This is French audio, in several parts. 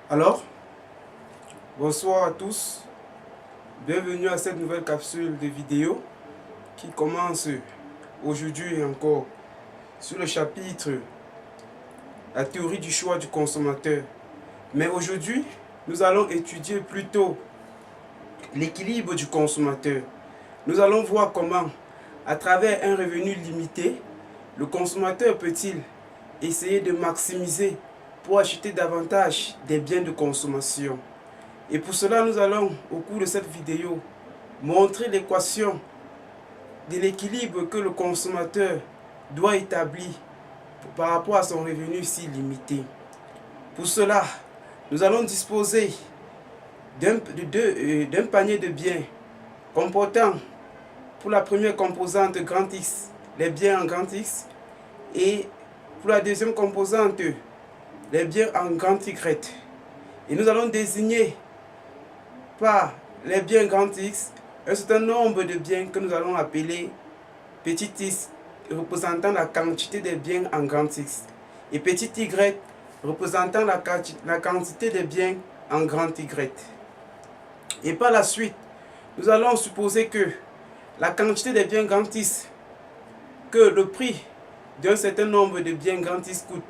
Alors, bonsoir à tous, bienvenue à cette nouvelle capsule de vidéo qui commence aujourd'hui encore sur le chapitre la théorie du choix du consommateur. Mais aujourd'hui, nous allons étudier plutôt l'équilibre du consommateur. Nous allons voir comment, à travers un revenu limité, le consommateur peut-il essayer de maximiser pour acheter davantage des biens de consommation. Et pour cela, nous allons, au cours de cette vidéo, montrer l'équation de l'équilibre que le consommateur doit établir par rapport à son revenu si limité. Pour cela, nous allons disposer d'un panier de biens comportant pour la première composante grand X, les biens en grand X, et pour la deuxième composante, les biens en grand Y. Et nous allons désigner par les biens grand X un certain nombre de biens que nous allons appeler petit x, représentant la quantité des biens en grand X, et petit y, représentant la quantité des biens en grand Y. Et par la suite, nous allons supposer que la quantité des biens grand X, que le prix d'un certain nombre de biens grand X coûte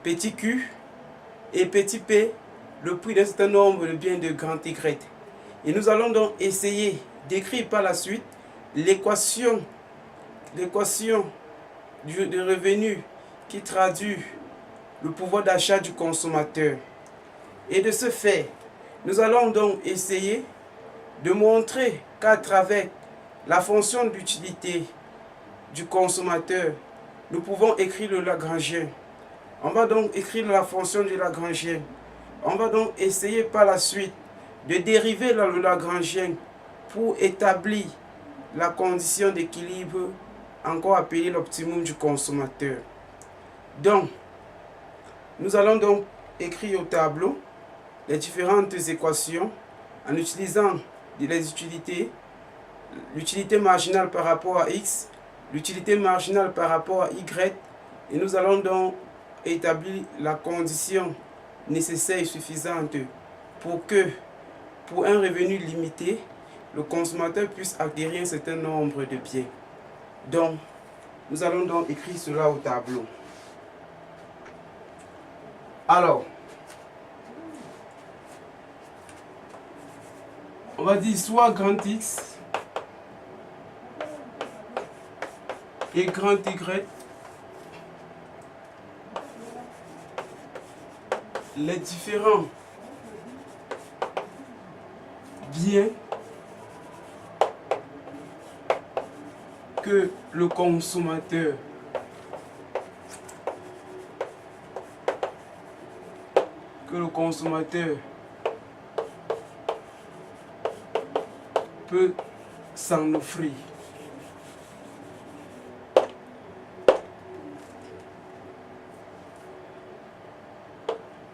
petit q, et petit p, le prix d'un certain nombre de biens de grand Y. Et nous allons donc essayer d'écrire par la suite l'équation de revenu qui traduit le pouvoir d'achat du consommateur. Et de ce fait, nous allons donc essayer de montrer qu'à travers la fonction d'utilité du consommateur, nous pouvons écrire le Lagrangien. On va donc écrire la fonction du Lagrangien. On va donc essayer par la suite de dériver le Lagrangien pour établir la condition d'équilibre, encore appelée l'optimum du consommateur. Donc, nous allons donc écrire au tableau les différentes équations en utilisant les utilités, l'utilité marginale par rapport à X, l'utilité marginale par rapport à Y, et nous allons donc établir la condition nécessaire et suffisante pour que, pour un revenu limité, le consommateur puisse acquérir un certain nombre de biens. Donc, nous allons donc écrire cela au tableau. Alors, on va dire soit grand X et grand Y, les différents biens que le consommateur peut s'en offrir.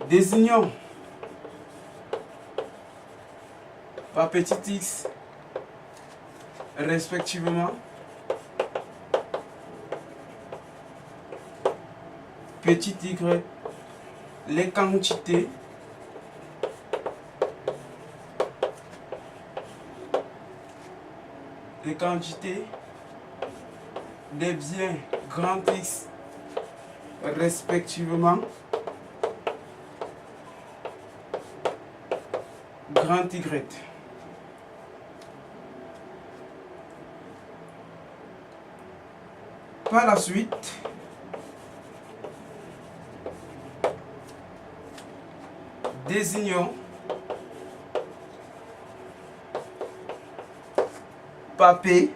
Désignons par petit x respectivement petit y les quantités des biens grand X respectivement grand Y. Par la suite, désignons par P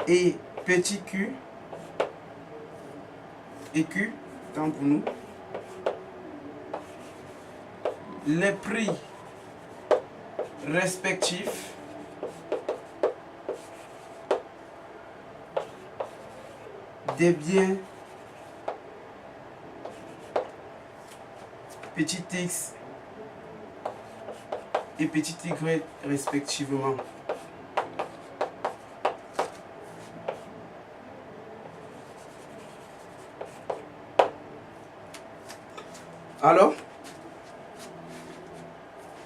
et petit q et q, tant pour nous, les prix respectifs des biens petit x et petit y respectivement. Alors,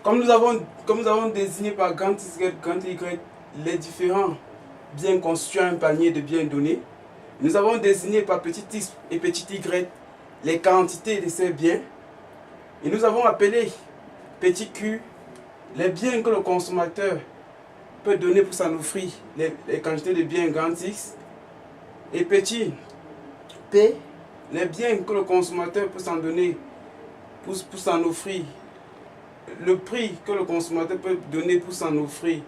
comme nous avons désigné par grand X, grand Y les différents biens constituant un panier de biens donnés, nous avons désigné par petit x et petit y les quantités de ces biens. Et nous avons appelé petit q les biens que le consommateur peut donner pour s'en offrir, les quantités de biens grand X. Et petit p les biens que le consommateur peut s'en donner pour s'en offrir, le prix que le consommateur peut donner pour s'en offrir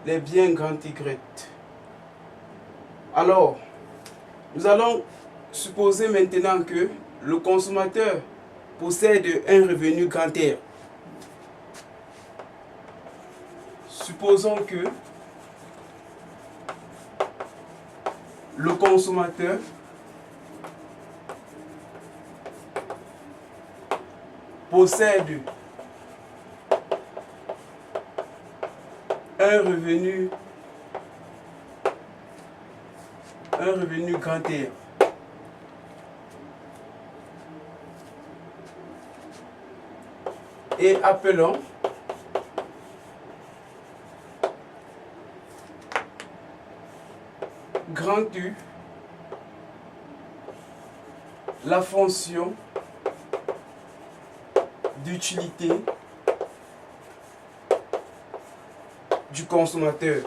les biens grand Y. Alors, nous allons supposer maintenant que le consommateur possède un revenu grand R. Supposons que le consommateur possède un revenu grand R. Et appelons grand U la fonction d'utilité du consommateur.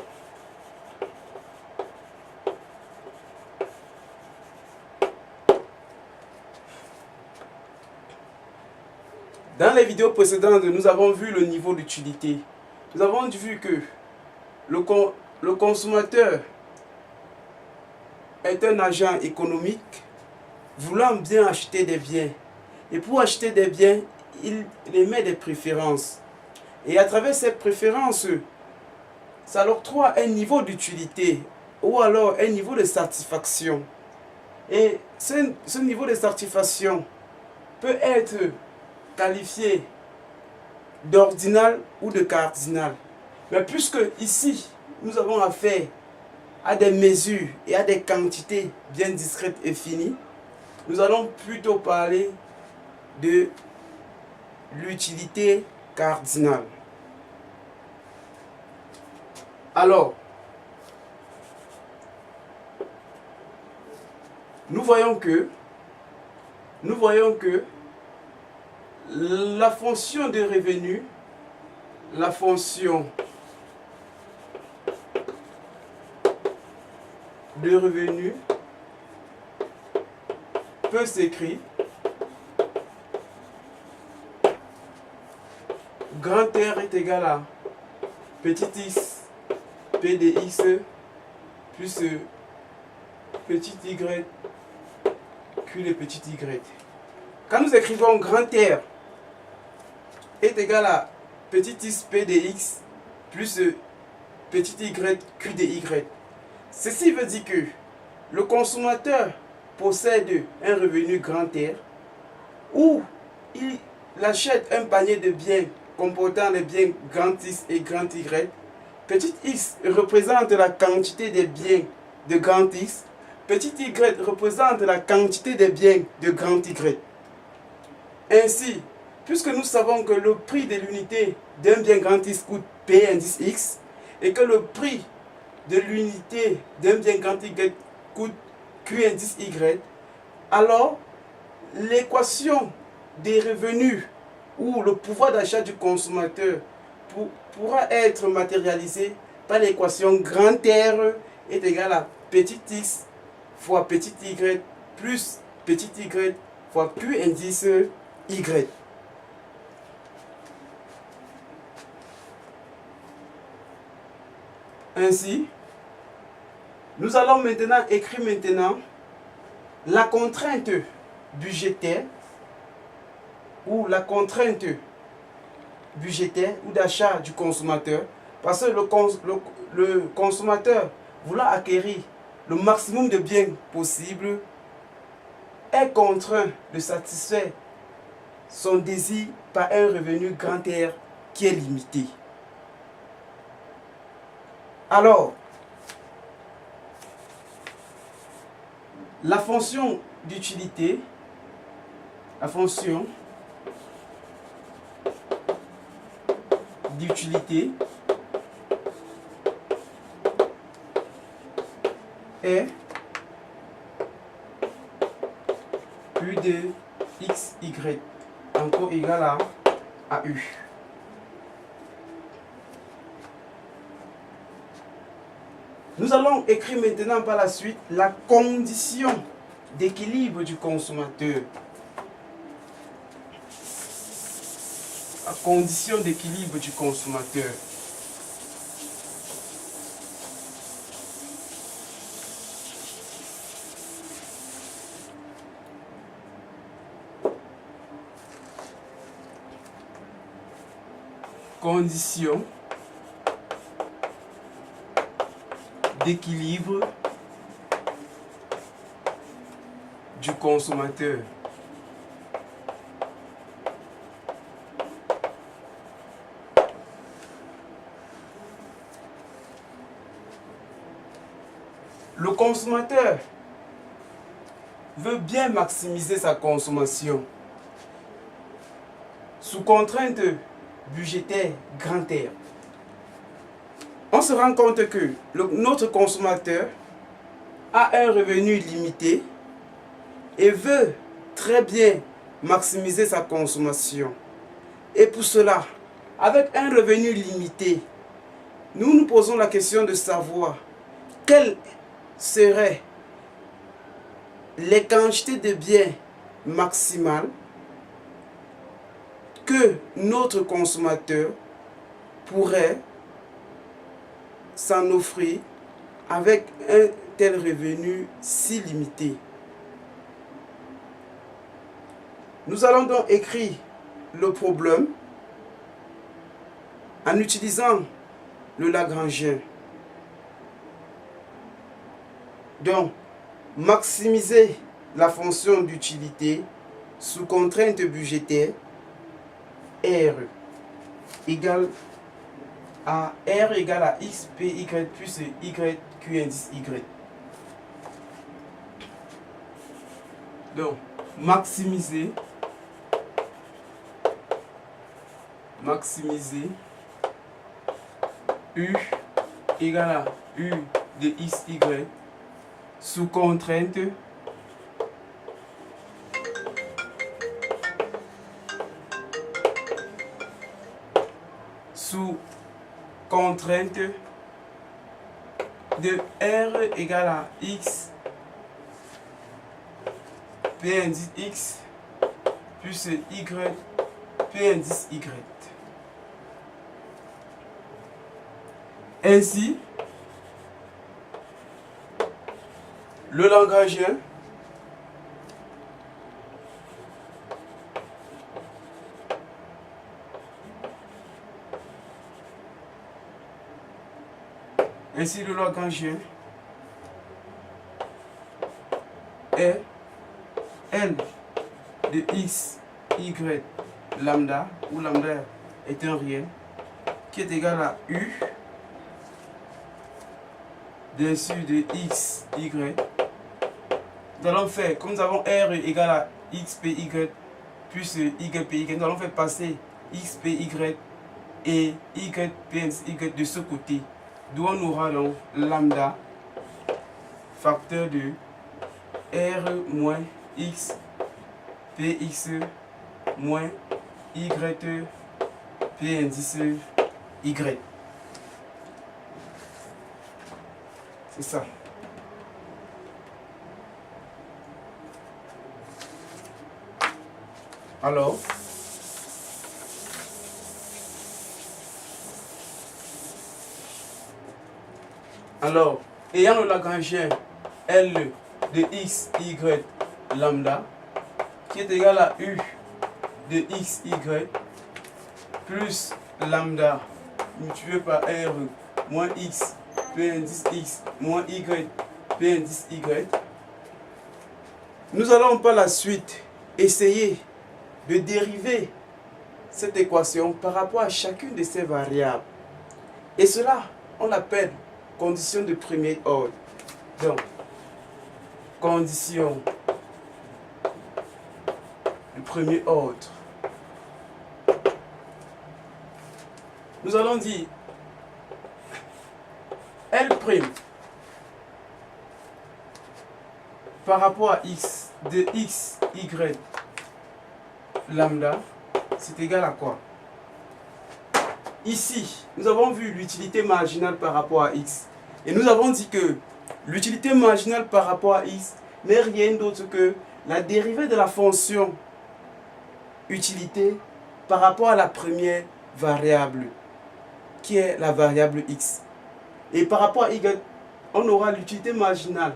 Dans les vidéos précédentes, nous avons vu le niveau d'utilité. Nous avons vu que le consommateur est un agent économique voulant bien acheter des biens. Et pour acheter des biens, il émet des préférences. Et à travers ces préférences, ça l'octroie un niveau d'utilité ou alors un niveau de satisfaction. Et ce niveau de satisfaction peut être qualifié d'ordinal ou de cardinal. Mais puisque ici, nous avons affaire à des mesures et à des quantités bien discrètes et finies, nous allons plutôt parler de l'utilité cardinale. Alors, nous voyons que la fonction de revenu, la fonction de revenu peut s'écrire grand R est égal à petit x p de x plus petit y q de petit y. Quand nous écrivons grand R est égal à petit x p de x plus petit y q de y, ceci veut dire que le consommateur possède un revenu grand R où il achète un panier de biens comportant les biens grand X et grand Y. Petit x représente la quantité des biens de grand X. Petit y représente la quantité des biens de grand Y. Ainsi, puisque nous savons que le prix de l'unité d'un bien grand X coûte P indice X et que le prix de l'unité d'un bien grand Y coûte Q indice Y, alors l'équation des revenus ou le pouvoir d'achat du consommateur pourra être matérialisé par l'équation grand R est égal à petit x fois petit y plus petit y fois Q indice y. Ainsi, nous allons maintenant écrire la contrainte budgétaire ou la contrainte budgétaire ou d'achat du consommateur, parce que le consommateur voulant acquérir le maximum de biens possible est contraint de satisfaire son désir par un revenu grand R qui est limité. Alors, la fonction d'utilité, la fonction d'utilité est U de xy encore égal à U. Nous allons écrire maintenant par la suite la condition d'équilibre du consommateur. La condition d'équilibre du consommateur. Condition d'équilibre du consommateur. Le consommateur veut bien maximiser sa consommation sous contrainte budgétaire grand R. On se rend compte que notre consommateur a un revenu limité et veut très bien maximiser sa consommation. Et pour cela, avec un revenu limité, nous nous posons la question de savoir quelles seraient les quantités de biens maximales que notre consommateur pourrait s'en offrir avec un tel revenu si limité. Nous allons donc écrire le problème en utilisant le Lagrangien. Donc, maximiser la fonction d'utilité sous contrainte budgétaire R égale à x, p, y plus y, q indice y. Donc, maximiser U égale à U de x, y sous contrainte de R égale à x, P indice x plus y, P indice y. Ainsi, le Lagrangien est L de x, y, lambda, où lambda est un réel, qui est égal à U dessus de x, y. Nous allons faire, comme nous avons R égale à x, p, y, plus y, p, y, nous allons faire passer x, p, y et y, p, y de ce côté. D'où on aura donc lambda, facteur de R moins x, px moins y, p indice y. C'est ça. Alors, ayant le Lagrangien L de x, y, lambda, qui est égal à U de x, y, plus lambda multiplié par R moins x, P indice x, moins y, P indice y, nous allons par la suite essayer de dériver cette équation par rapport à chacune de ces variables. Et cela, on l'appelle condition de premier ordre. Donc, condition de premier ordre. nous allons dire L' par rapport à x de x, y, lambda, c'est égal à quoi? Ici, nous avons vu l'utilité marginale par rapport à x. Et nous avons dit que l'utilité marginale par rapport à x n'est rien d'autre que la dérivée de la fonction utilité par rapport à la première variable, qui est la variable x. Et par rapport à y, on aura l'utilité marginale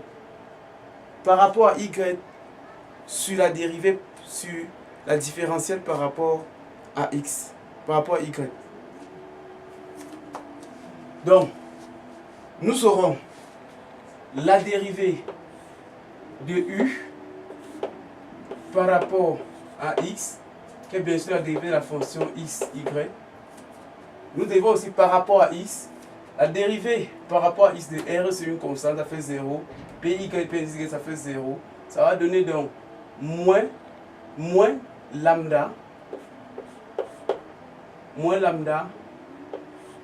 par rapport à y sur la dérivée, sur la différentielle par rapport à x, par rapport à y. Donc, nous aurons la dérivée de u par rapport à x, qui est bien sûr la dérivée de la fonction x, y. Nous devons aussi par rapport à x, la dérivée par rapport à x de r, c'est une constante, ça fait 0. Py, py, ça fait 0. Ça va donner donc moins lambda,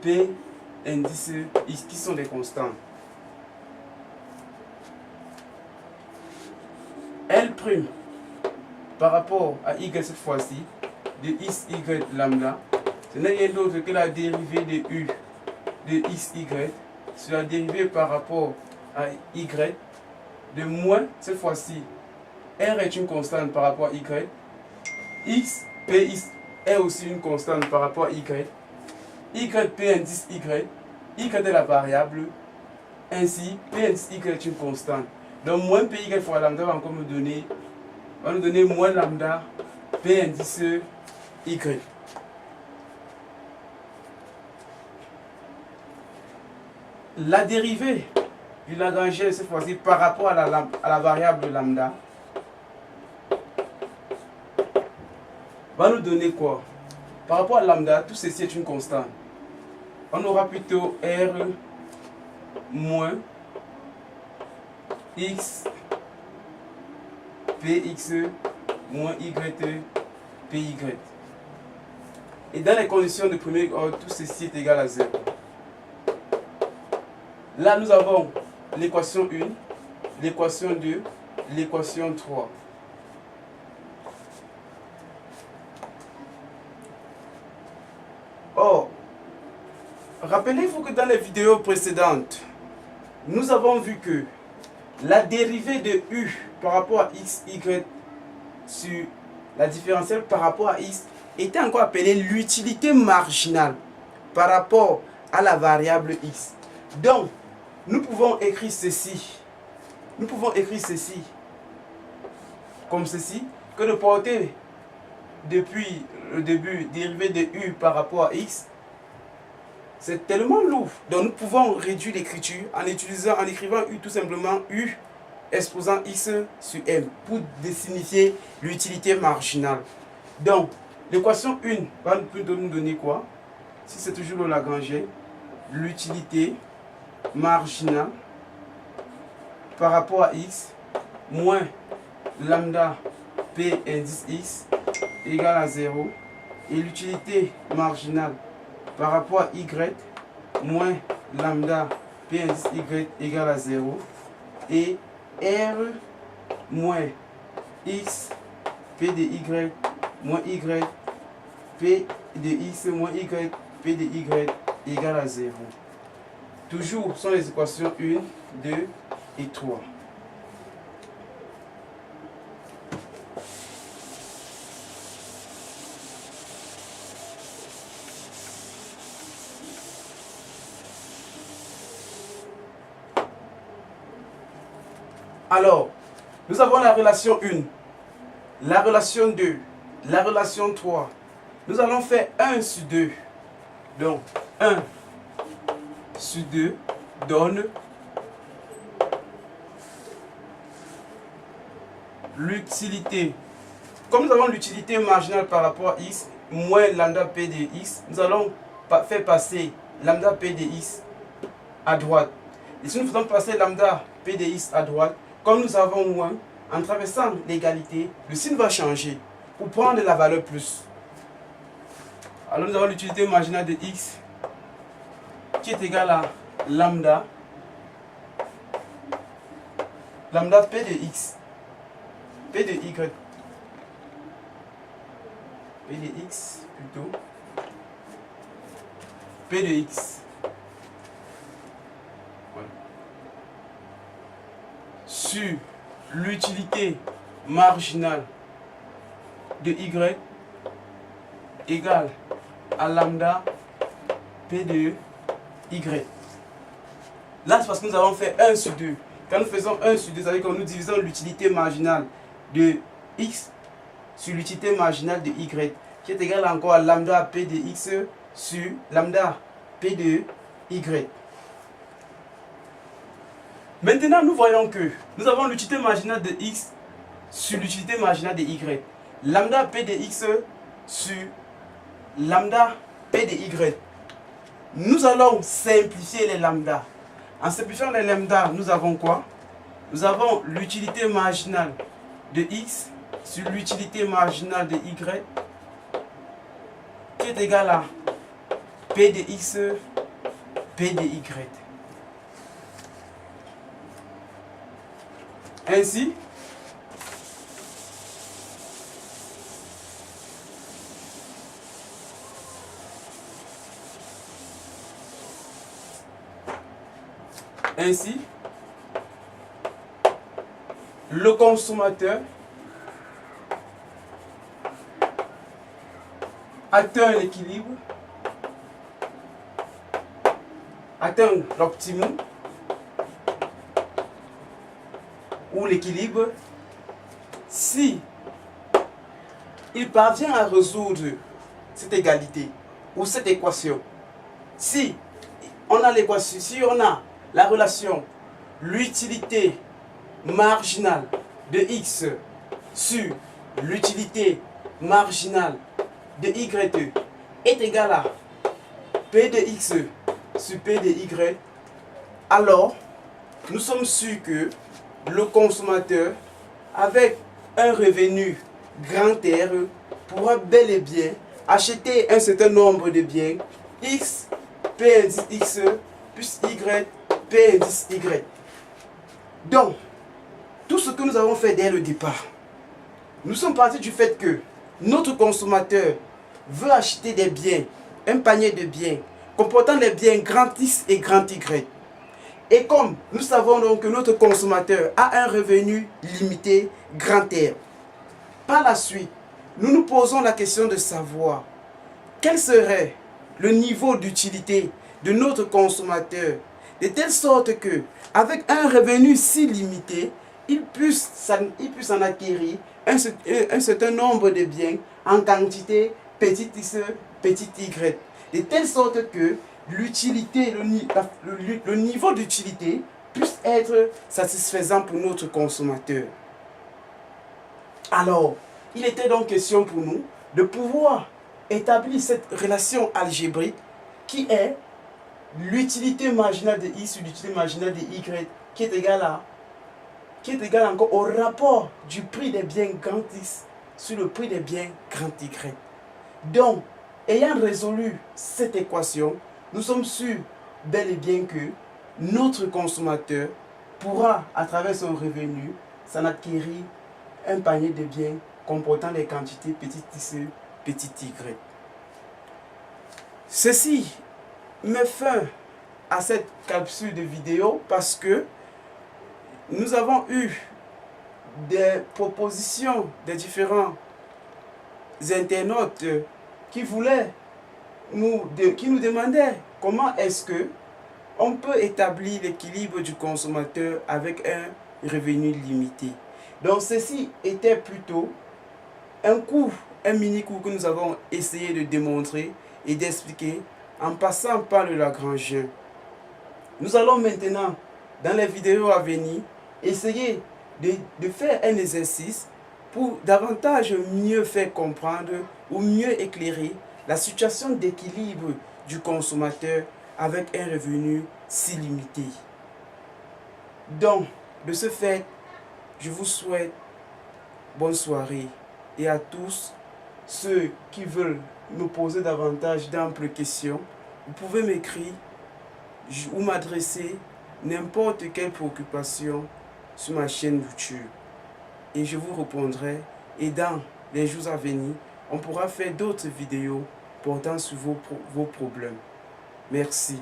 p indice x, qui sont des constantes. L' par rapport à y cette fois-ci, de x, y, lambda, ce n'est rien d'autre que la dérivée de u de x, y, sur la dérivée par rapport à y, de moins, cette fois-ci, r est une constante par rapport à y, x, p, est aussi une constante par rapport à y, p indice y est la variable, ainsi p indice y est une constante. Donc moins py fois lambda va encore nous donner moins lambda p indice y. La dérivée du Lagrangien cette fois-ci par rapport à la variable lambda va nous donner quoi? Par rapport à lambda, tout ceci est une constante. On aura plutôt r moins x px moins y py. Et dans les conditions de premier ordre, tout ceci est égal à 0. Là, nous avons l'équation 1, l'équation 2, l'équation 3. Or, rappelez-vous que dans les vidéos précédentes, nous avons vu que la dérivée de u par rapport à x, y sur la différentielle par rapport à x était encore appelée l'utilité marginale par rapport à la variable x. Donc, nous pouvons écrire ceci. Nous pouvons écrire ceci comme ceci, que de porter depuis le début dérivée de u par rapport à x, c'est tellement lourd. Donc nous pouvons réduire l'écriture en écrivant u tout simplement u exposant x sur m pour signifier l'utilité marginale. Donc l'équation 1 va nous donner quoi? Si c'est toujours le Lagrangien, l'utilité marginale par rapport à x moins lambda p indice x égale à 0, et l'utilité marginale par rapport à y moins lambda p indice y égale à 0, et r moins x p de y moins y p de x moins y p de y égale à 0. Toujours sont les équations 1, 2 et 3. Alors, nous avons la relation 1, la relation 2, la relation 3. Nous allons faire 1 sur 2. Donc, 1 sur 2 donne l'utilité. Comme nous avons l'utilité marginale par rapport à x, moins lambda p de x, nous allons faire passer lambda p de x à droite. Et si nous faisons passer lambda p de x à droite, comme nous avons moins, en traversant l'égalité, le signe va changer pour prendre la valeur plus. Alors nous avons l'utilité marginale de x qui est égal à lambda P de X, P de Y, P de X plutôt, P de X. Voilà. Sur l'utilité marginale de Y égale à lambda P de Y. Là, c'est parce que nous avons fait 1 sur 2. Quand nous faisons 1 sur 2, ça veut dire que nous divisons l'utilité marginale de X sur l'utilité marginale de Y, qui est égale encore à lambda P de X sur lambda P de Y. Maintenant, nous voyons que nous avons l'utilité marginale de X sur l'utilité marginale de Y. Lambda P de X sur lambda P de Y. Nous allons simplifier les lambdas. En simplifiant les lambdas, nous avons quoi? Nous avons l'utilité marginale de X sur l'utilité marginale de Y qui est égale à P de X, P de Y. Ainsi, le consommateur atteint l'équilibre, atteint l'optimum ou l'équilibre si il parvient à résoudre cette égalité ou cette équation. Si on a l'équation, si on a la relation l'utilité marginale de X sur l'utilité marginale de Y est égale à P de X sur P de Y, alors nous sommes sûrs que le consommateur, avec un revenu grand R, pourra bel et bien acheter un certain nombre de biens X, P indice X, plus Y, P indice Y. Donc, tout ce que nous avons fait dès le départ, nous sommes partis du fait que notre consommateur veut acheter des biens, un panier de biens, comportant les biens grand X et grand Y. Et comme nous savons donc que notre consommateur a un revenu limité grand R, par la suite, nous nous posons la question de savoir quel serait le niveau d'utilité de notre consommateur, de telle sorte que, avec un revenu si limité, il puisse en acquérir un certain nombre de biens en quantité petit x, petit y, de telle sorte que l'utilité, le niveau d'utilité puisse être satisfaisant pour notre consommateur. Alors, il était donc question pour nous de pouvoir établir cette relation algébrique qui est l'utilité marginale de I sur l'utilité marginale de Y qui est égale encore au rapport du prix des biens grand X sur le prix des biens grand Y. Donc, ayant résolu cette équation, nous sommes sûrs bel et bien que notre consommateur pourra, à travers son revenu, s'en acquérir un panier de biens comportant les quantités petit x, petit y. Ceci met fin à cette capsule de vidéo parce que nous avons eu des propositions des différents internautes qui nous demandaient comment est-ce que on peut établir l'équilibre du consommateur avec un revenu limité. Donc ceci était plutôt un mini cours que nous avons essayé de démontrer et d'expliquer en passant par le Lagrangien. Nous allons maintenant, dans les vidéos à venir, essayer de faire un exercice pour davantage mieux faire comprendre ou mieux éclairer la situation d'équilibre du consommateur avec un revenu si limité. Donc, de ce fait, je vous souhaite bonne soirée et à tous ceux qui veulent me poser davantage d'amples questions, vous pouvez m'écrire ou m'adresser n'importe quelle préoccupation sur ma chaîne YouTube. Et je vous répondrai. Et dans les jours à venir, on pourra faire d'autres vidéos portant sur vos problèmes. Merci.